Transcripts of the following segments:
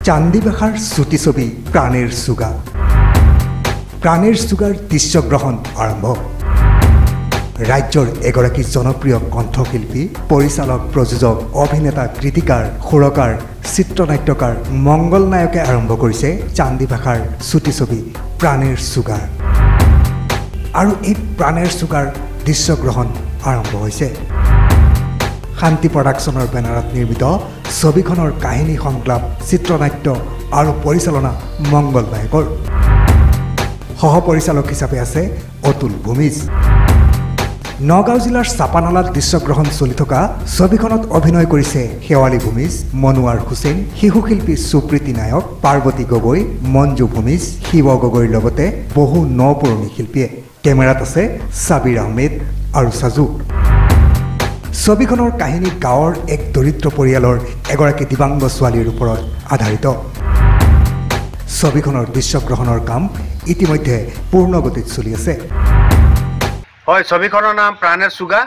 চান্দিবাসাৰ চুটি ছবি প্ৰাণেৰ চুগা প্ৰাণেৰ চুগাৰ দৃশ্যগ্ৰহণ আৰম্ভ ৰাজ্যৰ এগৰাকী জনপ্ৰিয় কণ্ঠশিল্পী পৰিচালক প্ৰযোজক অভিনেতা গীতিকাৰ সুৰকাৰ চিত্ৰনাট্যকাৰ মংগল নায়কে আৰম্ভ কৰিছে চান্দিবাসাৰ চুটি ছবি প্ৰাণেৰ চুগাৰ আৰু এই প্ৰাণেৰ চুগাৰ দৃশ্যগ্ৰহণ আৰম্ভ হৈছে শান্তি প্ৰডাকশ্যনৰ বেনাৰত নিৰ্মিত ছবিখনৰ কাহিনী সংলাপ চিত্ৰনাট্য আৰু পৰিচালনা মংগল নায়কৰ সহপৰিচালক হিচাপে আছে অতুল ভূমিজ নগাঁও জিলাৰ চাপানালাত দৃশ্যগ্ৰহণ চলি থকা ছবিখনত অভিনয় কৰিছে শেৱালী ভূমিজ মনোৱাৰ হুছেইন শিশুশিল্পী সুপ্ৰীতি নায়ক পাৰ্বতী গগৈ মঞ্জু ভূমিজ শিৱ গগৈৰ লগতে বহু নপুৰণি শিল্পীয়ে কেমেৰাত আছে সাবিৰ আহমেদ আৰু সাজু ছবিখনৰ কাহিনী গাঁৱৰ এক দৰিদ্ৰ পৰিয়ালৰ এগৰাকী দিবাংগ ছোৱালীৰ ওপৰত আধাৰিত ছবিখনৰ দৃশ্যগ্ৰহণৰ কাম ইতিমধ্যে পূৰ্ণগতিত চলি আছে হয় ছবিখনৰ নাম প্ৰাণেৰ চুগা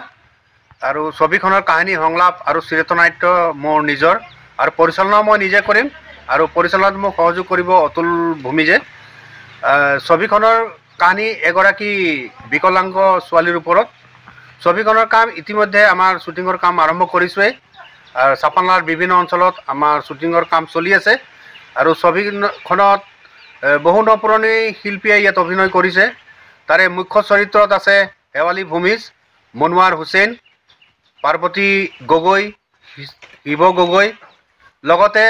আৰু ছবিখনৰ কাহিনী সংলাপ আৰু চিত্ৰনাট্য মোৰ নিজৰ আৰু পৰিচালনা মই নিজে কৰিম আৰু পৰিচালনাত মোক সহযোগ কৰিব অতুল ভূমিজে ছবিখনৰ কাহিনী এগৰাকী বিকলাংগ ছোৱালীৰ ওপৰত ছবিখনৰ কাম ইতিমধ্যে আমাৰ শ্বুটিঙৰ কাম আৰম্ভ কৰিছোঁৱেই চাপানালাৰ বিভিন্ন অঞ্চলত আমাৰ শ্বুটিঙৰ কাম চলি আছে আৰু ছবিখনত বহু নপুৰণি শিল্পীয়ে ইয়াত অভিনয় কৰিছে তাৰে মুখ্য চৰিত্ৰত আছে শেৱালী ভূমিজ মনোৱাৰ হুছেইন পাৰ্বতী গগৈ শিৱ গগৈ লগতে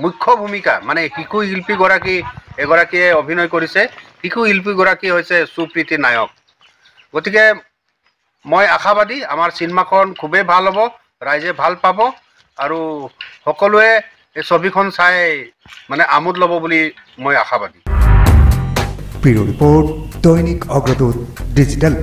মুখ্য ভূমিকা মানে শিশু শিল্পীগৰাকীয়ে অভিনয় কৰিছে শিশু শিল্পীগৰাকী হৈছে সুপ্ৰীতি নায়ক গতিকে মই আশাবাদী আমাৰ চিনেমাখন খুবেই ভাল হ'ব ৰাইজে ভাল পাব আৰু সকলোৱে এই ছবিখন চাই মানে আমোদ ল'ব বুলি মই আশাবাদী ব্যুৰো ৰিপৰ্ট দৈনিক অগ্ৰদূত ডিজিটেল